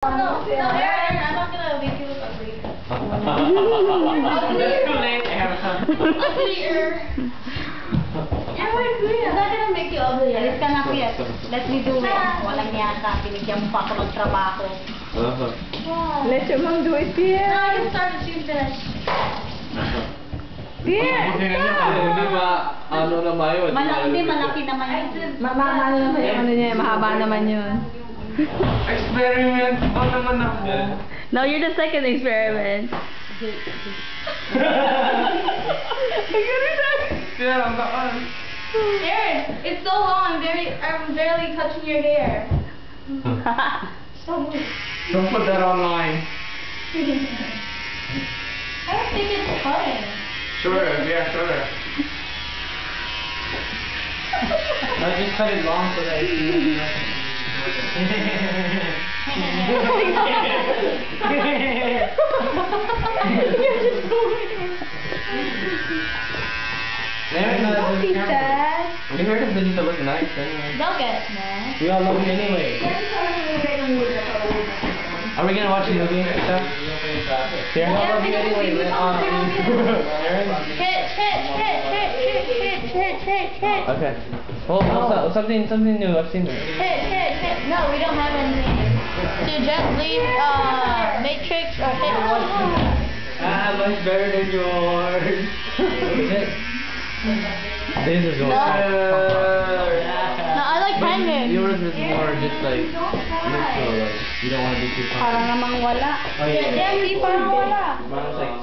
No, Aaron, I'm not gonna make you look ugly. That's too late, Aaron. Uglier. You're ugly. I'm not gonna make you ugly. Alis ka na, Kuya. Let me do it. Walang yata. Pinigyan mo pa ako ng trabaho. Let your mom do it, dear. No, I can start if you finish. Dear. Hindi ba, ano naman yun? Hindi, malaki naman yun. Ano naman yung ano niya, mahaba naman yun. Experiment ba naman ako? No, you're the second experiment. Yeah, I'm not. Aaron, it's so long. I'm barely touching your hair. So weird. Don't put that online. I don't think it's cutting. Sure, yeah, sure. I just cut it long so that We heard of Benita look nice anyway. They'll get it, man. We all love it anyway. Are we gonna watch a movie and stuff? Yeah, I love you anyway. Hit. Okay. Well, something new. I've seen it. Hit. No, we don't have anything. So just leave Matrix or hit one. Much better than yours. This is No, I like Penguin. Yours is more just like neutral, like you don't want to be too. Parang namang wala. Oh, yeah. Yeah, parang wala. Mine's like